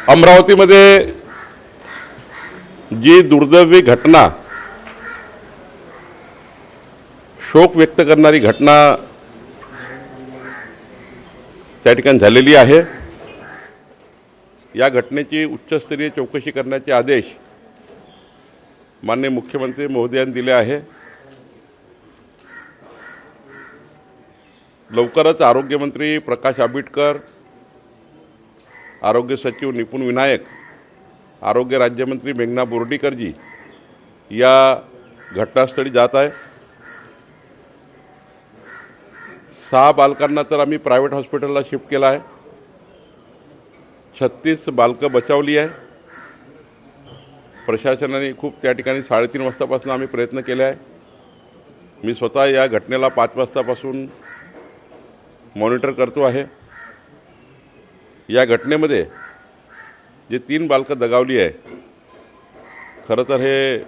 अमरावतीमध्ये जी दुर्दैवी घटना, शोक व्यक्त करणारी घटना त्या ठिकाणी झालेली आहे। या घटनेची उच्चस्तरीय चौकशी करण्याचे आदेश माननीय मुख्यमंत्री महोदयांनी दिले आहे। लवकरच आरोग्यमंत्री प्रकाश आंबेडकर, आरोग्य सचिव निपुण विनायक, आरोग्य राज्यमंत्री मेघना बोर्डीकरजी या घटनास्थळी जात आहे। 6 बालकांना तर आम्ही प्रायव्हेट हॉस्पिटलला शिफ्ट केला आहे। 36 बालकं बचावली आहे। प्रशासनाने खूप त्या ठिकाणी 3:30 वाजतापासून आम्ही प्रयत्न केले आहे। मी स्वतः या घटनेला 5 वाजतापासून मॉनिटर करतो आहे। या घटनेमध्ये जे 3 बालकं दगावली आहे, खरं तर हे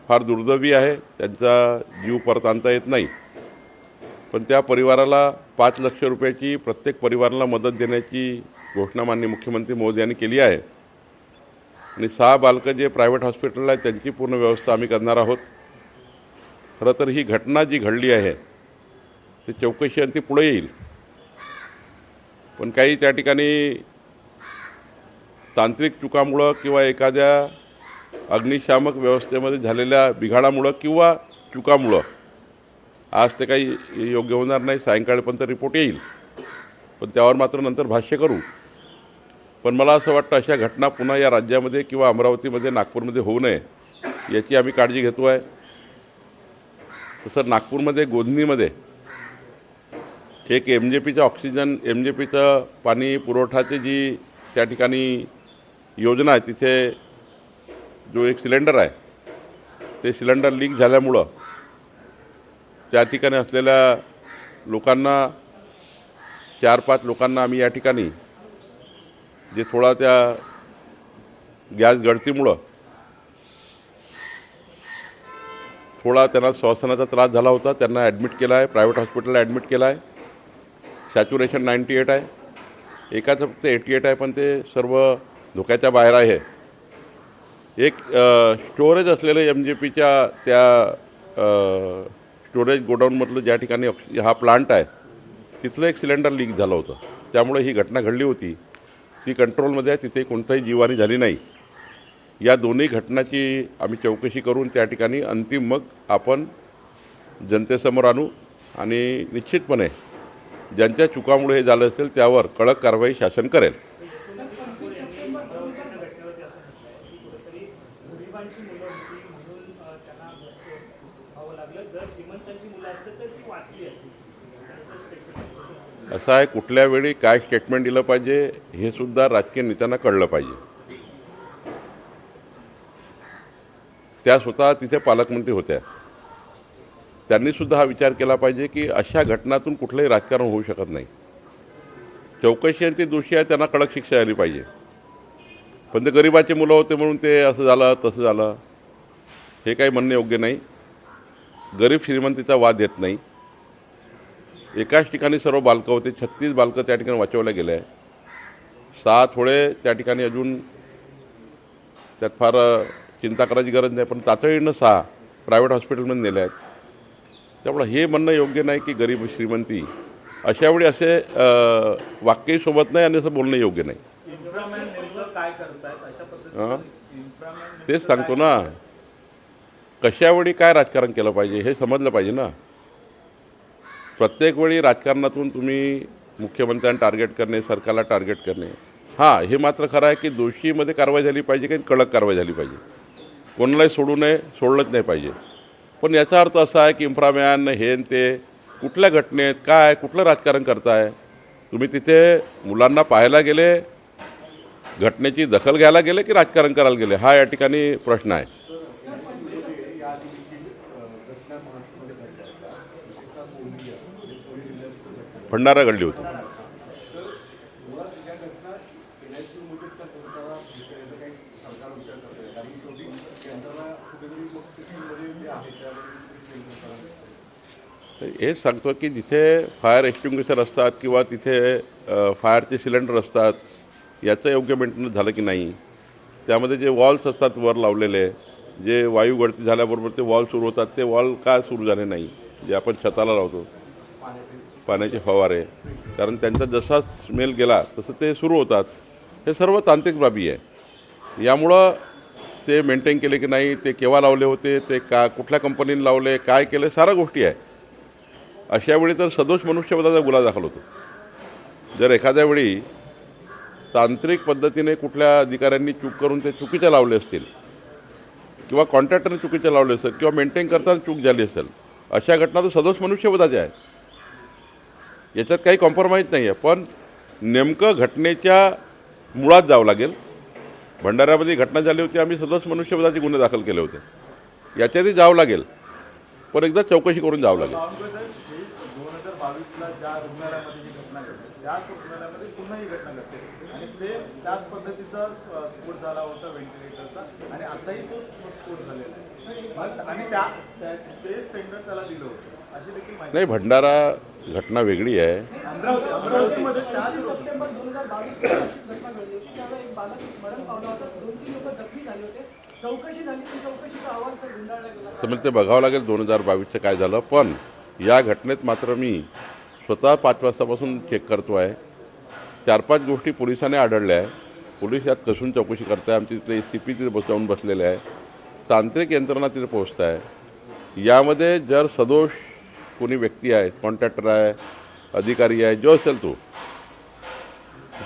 फार दुर्दैवी आहे। त्यांचा जीव परत आणता येत नाही, पण त्या परिवाराला 5 लाख रुपयाची प्रत्येक परिवाराला मदत देण्याची घोषणा माननीय मुख्यमंत्री महोदयांनी केली आहे। आणि 6 बालकं जे प्रायव्हेट हॉस्पिटलला आहे त्यांची पूर्ण व्यवस्था आम्ही करणार आहोत। खरं तर ही घटना जी घडली आहे ती चौकशी आणि ती पुढे येईल, पण काही त्या ठिकाणी तांत्रिक चुकामुळं किंवा एखाद्या अग्निशामक व्यवस्थेमध्ये झालेल्या बिघाडामुळं किंवा चुकामुळं आज ते काही योग्य होणार नाही। सायंकाळपर्यंत रिपोर्ट येईल, पण त्यावर मात्र नंतर भाष्य करू। पण मला असं वाटतं अशा घटना पुन्हा या राज्यामध्ये किंवा अमरावतीमध्ये, नागपूरमध्ये होऊ नये याची आम्ही काळजी घेतो आहे। तसं नागपूरमध्ये गोधनीमध्ये एक MJPचं पाणी पुरवठाची जी त्या ठिकाणी योजना आहे, तिथे जो एक सिलेंडर आहे ते सिलेंडर लीक झाल्यामुळं त्या ठिकाणी असलेल्या लोकांना 4-5 लोकांना आम्ही या ठिकाणी जे थोडा त्या गॅस गळतीमुळं थोडा त्यांना श्वसनाचा त्रास झाला होता, त्यांना ॲडमिट केला आहे, प्रायव्हेट हॉस्पिटलला ॲडमिट केला आहे। सॅच्युरेशन 98 आहे, एकाचं फक्त 88 आहे, पण ते सर्व धोक्याच्या बाहेर आहे। एक स्टोरेज असलेलं MJPच्या त्या स्टोरेज गोडाऊनमधलं ज्या ठिकाणी हा प्लांट आहे तिथलं एक सिलेंडर लीक झालं होतं, त्यामुळे ही घटना घडली होती। ती कंट्रोलमध्ये आहे, तिथे कोणताही जीवहानी झाली नाही। या दोन्ही घटनाची आम्ही चौकशी करून त्या ठिकाणी अंतिम मग आपण जनतेसमोर आणू आणि निश्चितपणे ज्यांच्या चुकामुळे हे झालं असेल त्यावर कडक कारवाई शासन करेल। असं आहे, कुठल्या वेळी काय स्टेटमेंट दिलं पाहिजे हे सुद्धा राजकीय नेत्यांना कळलं पाहिजे। त्या स्वतः तिथे पालकमंत्री होत्या, त्यांनी सुद्धा हा विचार केला पाहिजे की अशा घटनातून कुठलंही राजकारण होऊ शकत नाही। चौकशी आणि ते दोषी आहे त्यांना कडक शिक्षा झाली पाहिजे, पण ते गरिबाचे मुलं होते म्हणून ते असं झालं तसं झालं हे काही म्हणणे योग्य नाही। गरीब श्रीमंतीचा वाद येत नाही। एकाच ठिकाणी सर्व बालकं होते, 36 बालकं त्या ठिकाणी वाचवल्या गेले आहे। 6 थोडे त्या ठिकाणी अजून त्यात फार चिंता करायची गरज नाही, पण तातडीनं 6 प्रायव्हेट हॉस्पिटलमध्ये नेले आहेत। त्यामुळे हे म्हणणं योग्य नाही की गरीब श्रीमंती, अशा वेळी असे वाक्यही सोबत नाही आणि असं बोलणं योग्य नाही। तेच सांगतो ना, कशावेळी काय राजकारण केलं पाहिजे हे समजलं पाहिजे ना। प्रत्येक वेळी राजकारणातून तुम्ही मुख्यमंत्र्यांना टार्गेट करणे, सरकारला टार्गेट करणे, हां हे मात्र खरं आहे की दोषीमध्ये कारवाई झाली पाहिजे, काही कडक कारवाई झाली पाहिजे, कोणालाही सोडू नये, सोडलंच नाही पाहिजे। पण याचा अर्थ असा आहे की इन्फ्रामॅन हे ते कुठल्या घटनेत काय कुठलं राजकारण करताय तुम्ही? तिथे मुलांना पाहायला गेले, घटनेची दखल घ्यायला गेले की राजकारण करायला गेले, हा या ठिकाणी प्रश्न आहे। भंडारा घडली होती। हेच सांगतो की जिथे फायर एक्सटिंग्विशर असतात किंवा तिथे फायरचे सिलेंडर असतात याचं योग्य मेंटेनन्स झालं की नाही, त्यामध्ये जे वॉल्स असतात वर लावलेले, जे वायू गळती झाल्याबरोबर ते वॉल सुरू होतात, ते वॉल का सुरू झाले नाही, जे आपण छताला लावतो पाण्याचे फवारे, कारण त्यांचा जसा स्मेल गेला तसं ते सुरू होतात. हे सर्व तांत्रिक बाबी आहे. यामुळं ते मेंटेन केले की नाही, ते केव्हा लावले होते, ते का कुठल्या कंपनीने लावले, काय केलं, साऱ्या गोष्टी आहे. अशा वेळी तर सदोष मनुष्यवधाचा गुन्हा दाखल होतो. जर एखाद्या वेळी तांत्रिक पद्धतीने कुठल्या अधिकाऱ्यांनी चूक करून ते चुकीचे लावले असतील किंवा कॉन्ट्रॅक्टरने चुकीचे लावले असेल किंवा मेंटेन करताना चूक झाली असेल, अशा घटना तर सदोष मनुष्यवधाच्या आहेत. याच्यात काही कॉम्प्रोमाइज नाही आहे. पण नेमकं घटनेच्या मुळात जावं लागेल. भंडाऱ्यामध्ये घटना झाली होती, आम्ही सदोष मनुष्यवधाचे गुन्हे दाखल केले होते. याच्यातही जावं लागेल, पण एकदा चौकशी करून जावं लागेल. 2022ला ज्या रुग्णालयामध्ये ही घटना घडली त्याच रुग्णालयामध्ये पुन्हा ही घटना घडते आणि सेम त्याच पद्धतीचा स्फोट झाला होता व्हेंटिलेटरचा आणि आताही तो स्फोट झालेला आहे आणि तेच टेंडर त्याला दिलं होतं अशी देखील माहिती नाही. भंडारा घटना वेगळी आहे. अमरावतीमध्ये त्याच सप्टेंबर 2022 घटना घडली होती. त्यावेळी एक बालक मरण पावला होता, 2-3 लोक जखमी झाले होते. चौकशी झाली, ती चौकशीचा अहवाल गुंडाळला गेला. तर मला ते बघावं लागेल 2022चं काय झालं. पण या घटनेत मात्र मी स्वतः 5 वाजतापासून चेक करतो आहे. 4-5 गोष्टी पोलिसांनी आढळल्या आहे. पोलीस यात कसून चौकशी करत आहे. आमचे तिथले CP तिथे जाऊन बसलेले आहे. तांत्रिक यंत्रणा तिथे पोहोचत आहे. यामध्ये जर सदोष कोणी व्यक्ती आहे, कॉन्ट्रॅक्टर आहे, अधिकारी आहे, जो असेल तो,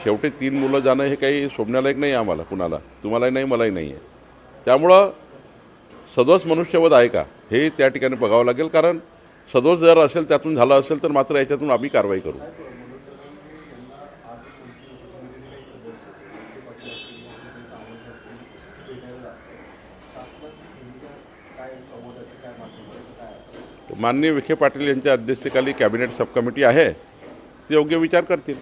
शेवटी 3 मुलं जाणं हे काही शोभण्यालायक नाही आहे आम्हाला, कुणाला, तुम्हालाही नाही, मलाही नाही आहे. त्यामुळं सदोष मनुष्यवध आहे का हे त्या ठिकाणी बघावं लागेल. कारण सदोष जर असेल, त्यातून झालं असेल तर मात्र याच्यातून आम्ही कारवाई करू. माननीय विखे पाटील यांच्या अध्यक्षतेखाली कॅबिनेट सब कमिटी आहे, ते योग्य विचार करतील.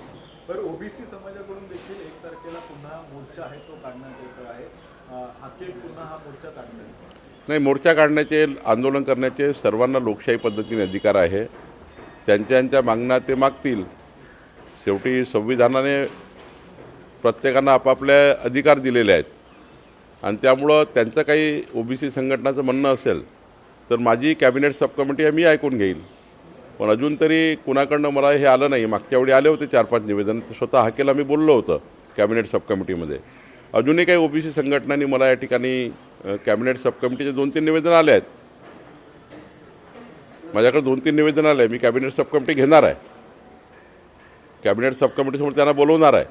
बरं, ओबीसी समाजाकडून देखील 1 तारखेला पुन्हा मोर्चा आहे, तो काढण्यात येतो आहे. अखेर पुन्हा हा मोर्चा काढण्यात नाही. मोर्चा काढण्याचे, आंदोलन करण्याचे सर्वांना लोकशाही पद्धतीने अधिकार आहे. त्यांच्या मागण्या ते मागतील. शेवटी संविधानाने प्रत्येकांना आपापले अधिकार दिलेले आहेत आणि त्यामुळं त्यांचं काही ओबीसी संघटनाचं म्हणणं असेल तर माझी कॅबिनेट सब कमिटी आहे, मी ऐकून घेईल. पण अजून तरी कुणाकडनं मला हे आलं नाही. मागच्या वेळी आले होते 4-5 निवेदन, स्वतः हाकेला मी बोललो होतं कॅबिनेट सब कमिटीमध्ये. अजूनही काही ओबीसी संघटनांनी मला या ठिकाणी कॅबिनेट सब कमिटीचे 2-3 निवेदन आले आहेत. माझ्याकडे 2-3 निवेदन आले आहे. मी कॅबिनेट सब कमिटी घेणार आहे. कॅबिनेट सब कमिटीसमोर त्यांना बोलवणार आहे.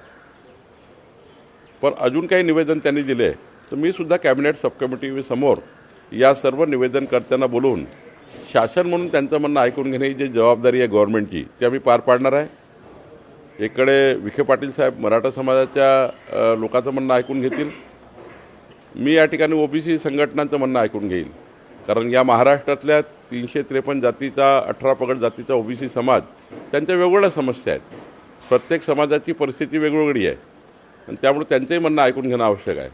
पण अजून काही निवेदन त्यांनी दिले तर मी सुद्धा कॅबिनेट सब कमिटी समोर या सर्व निवेदनकर्त्यांना बोलवून शासन म्हणून त्यांचं म्हणणं ऐकून घेणे जी जबाबदारी आहे गव्हर्नमेंटची, ती आम्ही पार पाडणार आहे. एकडे विखे पाटील साहेब मराठा समाजाच्या लोकांचं म्हणणं ऐकून घेतील. मी या ठिकाणी ओबीसी संघटनांचं म्हणणं ऐकून घेईल. कारण या महाराष्ट्रातल्या 353 जातीचा, 18 पगड जातीचा ओबीसी समाज, त्यांच्या वेगवेगळ्या समस्या आहेत. प्रत्येक समाजाची परिस्थिती वेगवेगळी आहे आणि त्यामुळे त्यांचंही म्हणणं ऐकून घेणं आवश्यक आहे.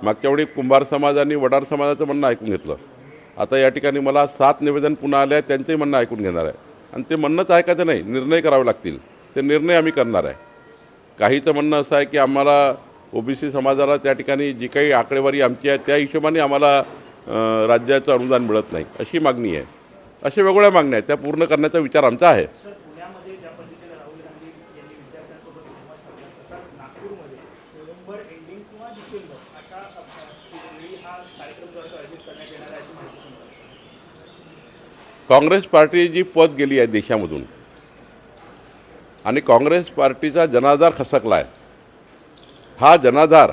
मागच्या वेळी कुंभार समाज आणि वडार समाजाचं म्हणणं ऐकून घेतलं. आता या ठिकाणी मला 7 निवेदन पुन्हा आले आहेत, त्यांचंही म्हणणं ऐकून घेणार आहे. आणि ते म्हणणंच ऐकायचं नाही, निर्णय करावे लागतील. ते निर्णय आम्ही करणार आहे. काहीचं म्हणणं असं आहे की आम्हाला ओबीसी समाजाला त्या ठिकाणी जी काही आकडेवारी आमची आहे त्या हिशोबाने आम्हाला राज्याचं अनुदान मिळत नाही, अशी मागणी आहे. अशा वेगवेगळ्या मागण्या आहेत, त्या पूर्ण करण्याचा विचार आमचा आहे. पुण्यामध्ये ज्या पद्धतीने राहुल गांधी यांनी विद्यार्थ्यांसोबत संवाद साधला, तसाच नागपूरमध्ये नोव्हेंबर एंडिंग किंवा डिसेंबर अशा वेळी हा कार्यक्रम जो आहे तो आयोजित करण्यात येणार आहे अशी माहिती समजते. काँग्रेस पार्टी जी पद गेली आहे देशामधून आणि काँग्रेस पार्टीचा जनाधार खसकला आहे. हा जनाधार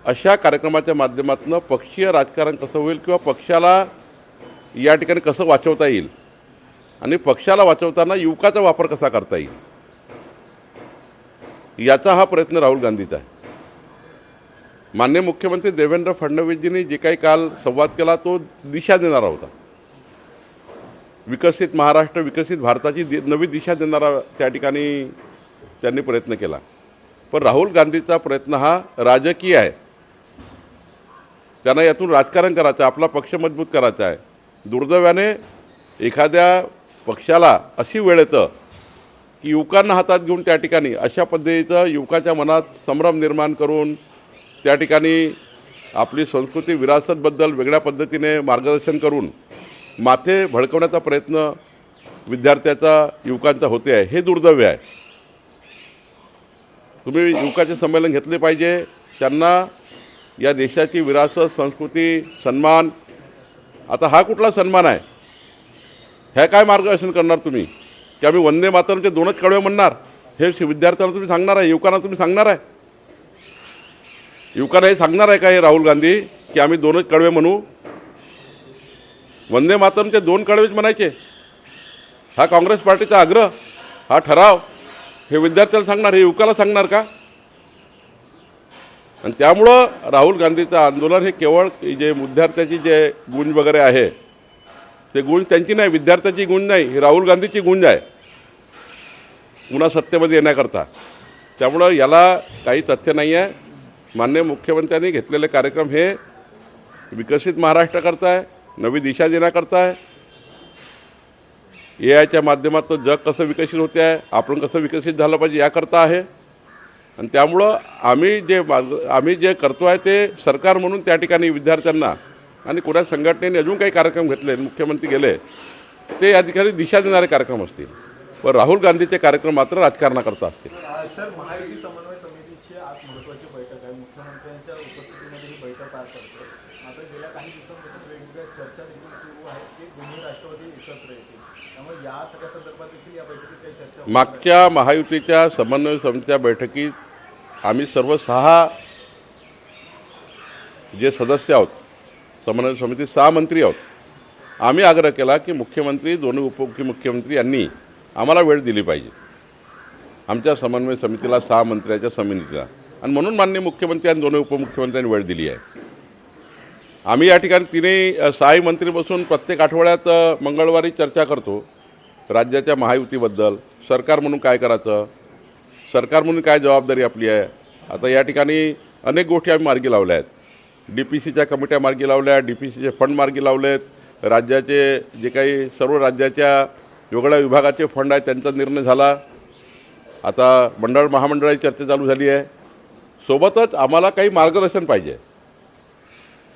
अशा कार्यक्रमाच्या माध्यमातून पक्षीय राजकारण कसं होईल किंवा पक्षाला या ठिकाणी कसं वाचवता येईल आणि पक्षाला वाचवताना युवकाचा वापर कसा करता येईल, याचा हा प्रयत्न राहुल गांधीचा आहे. माननीय मुख्यमंत्री देवेंद्र फडणवीसजींनी जे काही काल संवाद केला तो दिशा देणारा होता. विकसित महाराष्ट्र, विकसित भारताची नवी दिशा देणारा त्या ठिकाणी त्यांनी प्रयत्न केला. पण राहुल गांधीचा प्रयत्न हा राजकीय आहे. त्यांना यातून राजकारण करायचं आहे, आपला पक्ष मजबूत करायचा आहे. दुर्दैवाने एखाद्या पक्षाला अशी वेळ येतं की युवकांना हातात घेऊन त्या ठिकाणी अशा पद्धतीचं युवकाच्या मनात संभ्रम निर्माण करून त्या ठिकाणी आपली संस्कृती विरासतबद्दल वेगळ्या पद्धतीने मार्गदर्शन करून माथे भडकवण्याचा प्रयत्न विद्यार्थ्याचा युवकांचा होते आहे, हे दुर्दैव आहे. तुम्ही युवकाचे संमेलन घेतले पाहिजे, त्यांना या देशाची विरासत, संस्कृती, सन्मान. आता हा कुठला सन्मान आहे? ह्या काय मार्गदर्शन करणार तुम्ही की आम्ही वंदे मातरमचे 2च कडवे म्हणणार? हे विद्यार्थ्यांना तुम्ही सांगणार आहे, युवकांना तुम्ही सांगणार आहे? युवकांना हे सांगणार आहे का हे राहुल गांधी की आम्ही 2च कडवे म्हणू? वंदे मातरमचे 2 कडवेच म्हणायचे? हा काँग्रेस पार्टीचा आग्रह, हा ठराव हे विद्यार्थ्याला सांगणार, हे युवकाला सांगणार का? आणि त्यामुळं राहुल गांधीचं आंदोलन हे केवळ जे विद्यार्थ्याची जे गुंज वगैरे आहे, ते गुंज त्यांची नाही, विद्यार्थ्याची गुंज नाही, ही राहुल गांधीची गुंज आहे पुन्हा सत्तेमध्ये येण्याकरता. त्यामुळं याला काही तथ्य नाही आहे. माननीय मुख्यमंत्र्यांनी घेतलेले कार्यक्रम हे विकसित महाराष्ट्राकरता आहे, नवी दिशा देण्याकरता आहे. AIच्या माध्यमातून जग कसं विकसित होते आहे, आपण कसं विकसित झालं पाहिजे याकरता आहे. आणि त्यामुळं आम्ही जे करतो आहे ते सरकार म्हणून त्या ठिकाणी विद्यार्थ्यांना आणि कोणत्या संघटनेने अजून काही कार्यक्रम घेतले, मुख्यमंत्री गेले, ते या ठिकाणी दिशा देणारे कार्यक्रम असतील. पण राहुल गांधीचे कार्यक्रम मात्र राजकारणाकरता असतील. सर, महायुती समन्वय समितीची आज महत्त्वाची बैठक आहे. मुख्यमंत्र्यांच्या उपस्थितीमध्ये ही बैठक पार पडते. मात्र गेल्या काही दिवसांपासून वेगवेगळ्या चर्चा देखील सुरू आहेत की दोन्ही राष्ट्रवादी एकत्र येतील. त्यामुळे या सगळ्या संदर्भात देखील या बैठकीत काही चर्चा होईल. मागच्या महायुतीच्या समन्वय समितीच्या बैठकीत आम्ही सर्व 6 जे सदस्य आहोत, समन्वय समिती 6 मंत्री आहोत, आम्ही आग्रह केला की मुख्यमंत्री, दोन्ही उपमुख्यमंत्री यांनी आम्हाला वेळ दिली पाहिजे आमच्या समन्वय समितीला, 6 मंत्र्याच्या समितीला. आणि म्हणून माननीय मुख्यमंत्री आणि दोन्ही उपमुख्यमंत्र्यांनी वेळ दिली आहे. आम्ही या ठिकाणी 6 मंत्री बसून प्रत्येक आठवड्यात मंगळवारी चर्चा करतो राज्याच्या महायुतीबद्दल, सरकार म्हणून काय करायचं, सरकार म्हणून काय जबाबदारी आपली आहे. आता या ठिकाणी अनेक गोष्टी आम्ही मार्गी लावल्या आहेत. DPCच्या कमिट्या मार्गी लावल्या, DPCचे फंड मार्गी लावलेत, राज्याचे जे काही सर्व राज्याच्या वेगळ्या विभागाचे फंड आहेत त्यांचा निर्णय झाला. आता महामंडळाची चर्चा चालू झाली आहे. सोबतच आम्हाला काही मार्गदर्शन पाहिजे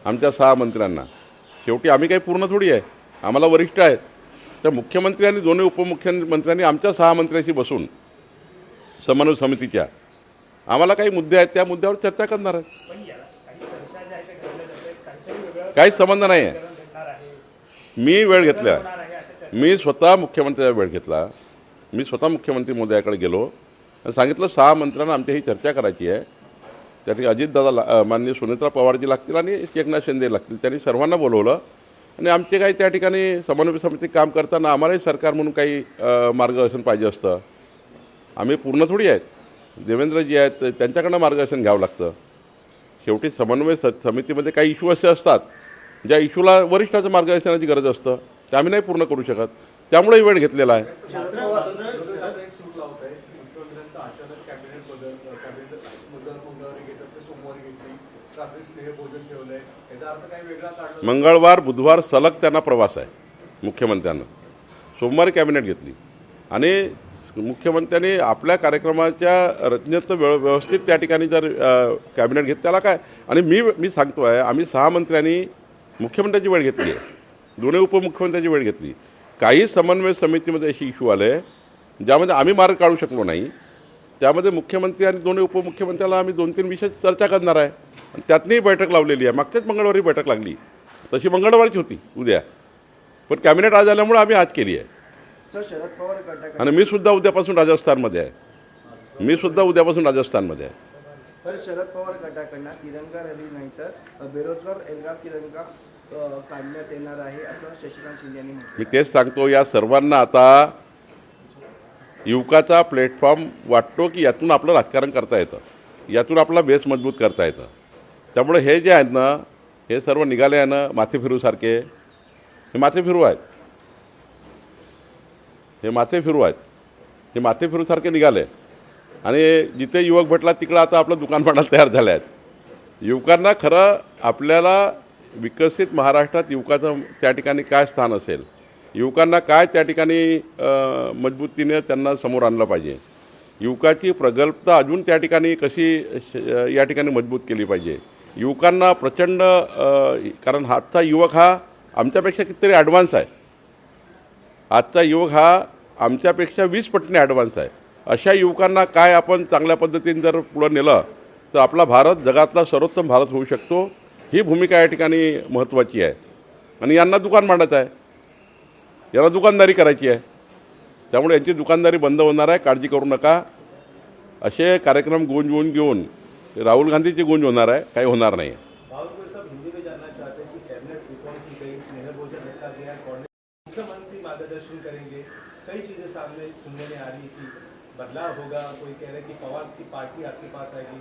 आमच्या 6 मंत्र्यांना. शेवटी आम्ही काही पूर्ण थोडी आहे, आम्हाला वरिष्ठ आहेत. तर मुख्यमंत्री आणि दोन्ही उपमुख्यमंत्र्यांनी आमच्या 6 मंत्र्यांशी बसून समन्वय समितीच्या आम्हाला काही मुद्दे आहेत, त्या मुद्द्यावर चर्चा करणार आहेत. पण याला काही चर्चा ज्या आहेत त्या घडल्या जात आहेत, काहीतरी वेगळं काहीच संबंध नाही आहे. घडणार आहे, मी वेळ घेतला, होणार आहे अशा चर्चा. मी स्वतः मुख्यमंत्र्याचा वेळ घेतला. मी स्वतः मुख्यमंत्री महोदयाकडे गेलो आणि सांगितलं 6 मंत्र्यांना आमची ही चर्चा करायची आहे. त्यासाठी अजितदादा, माननीय सुनेत्रा पवारजी लागतील आणि एकनाथ शिंदे लागतील. त्यांनी सर्वांना बोलवलं आणि आमचे काही त्या ठिकाणी समन्वय समिती काम करताना आम्हालाही सरकार म्हणून काही मार्गदर्शन पाहिजे असतं. आम्ही पूर्ण थोडी आहेत, देवेंद्रजी आहेत, त्यांच्याकडनं मार्गदर्शन घ्यावं लागतं. शेवटी समन्वय समितीमध्ये काही इश्यू असे असतात ज्या इश्यूला वरिष्ठाचं मार्गदर्शनाची गरज असतं, ते आम्ही नाही पूर्ण करू शकत. त्यामुळे वेळ घेतलेला आहे. मंगळवार, बुधवार सलग त्यांना प्रवास आहे मुख्यमंत्र्यांना. सोमवारी कॅबिनेट घेतली आणि मुख्यमंत्र्यांनी आपल्या कार्यक्रमाच्या रचनेत व्यवस्थित त्या ठिकाणी जर कॅबिनेट घेत त्याला काय. आणि मी सांगतो आहे, आम्ही 6 मंत्र्यांनी मुख्यमंत्र्याची वेळ घेतली आहे, दोन्ही उपमुख्यमंत्र्यांची वेळ घेतली. काही समन्वय समितीमध्ये असे इश्यू आले ज्यामध्ये आम्ही मार्ग काढू शकलो नाही. त्यामध्ये मुख्यमंत्री आणि दोन्ही उपमुख्यमंत्र्याला आम्ही 2-3 विषय चर्चा करणार आहे आणि त्यातनीही बैठक लावलेली आहे. मागच्याच मंगळवारी बैठक लागली, तशी मंगळवारीच होती उद्या, पण कॅबिनेट आज आल्यामुळे आम्ही आज केली आहे. शरद पवार आणि मी सुद्धा उद्यापासून राजस्थानमध्ये आहे. तर शरद पवार गटाकडनं तिरंगा रॅली नंतर बेरोजगार एल्गार तिरंगा काढण्यात येणार आहे असं शशिकांत शिंदे यांनी म्हटलं. मी तेच सांगतो, या सर्वांना आता युवकाचा प्लॅटफॉर्म वाटतो की यातून आपलं राजकारण करता येतं, यातून आपला बेस मजबूत करता येतं. त्यामुळे हे जे आहेत ना, हे सर्व निघाले आहे ना माथेफिरूसारखे, हे माथेफिरू आहेत, हे माथेफिरूसारखे निघाले. आणि जिथे युवक भेटला तिकडं आता आपलं दुकान पाडायला तयार झाले आहेत. युवकांना खरं आपल्याला विकसित महाराष्ट्रात युवकाचं त्या ठिकाणी काय स्थान असेल युवकांना काय त्या ठिकाणी मजबूतीने त्यांना समोर आणलं पाहिजे, युवकाची प्रगल्भता अजून त्या ठिकाणी कशी या ठिकाणी मजबूत केली पाहिजे, युवकांना प्रचंड कारण आजचा युवक हा आमच्यापेक्षा कितीतरी ॲडव्हान्स आहे, आजचा युवक हा आमच्यापेक्षा 20 पटीने ॲडव्हान्स आहे. अशा युवकांना काय आपण चांगल्या पद्धतीने जर पुढं नेलं तर आपला भारत जगातला सर्वोत्तम भारत होऊ शकतो. ही भूमिका या ठिकाणी महत्त्वाची आहे. आणि यांना दुकान मांडायचं आहे, याला दुकानदारी करायची आहे, त्यामुळे यांची दुकानदारी बंद होणार आहे, काळजी करू नका. असे कार्यक्रम गुंजवून घेऊन राहुल गांधीची गुंज होणार आहे, काही होणार नाही. भावलपुर साहब हिंदी में जानना चाहते हैं कि कैबिनेट रिफॉर्म की गई, स्नेह भोजन रखा गया, मुख्यमंत्री मार्गदर्शन करेंगे, कई चीजें सामने सुनने में आ रही है कि बदलाव होगा, कोई कह रहे हैं कि पवार की पार्टी आपके पास आएगी,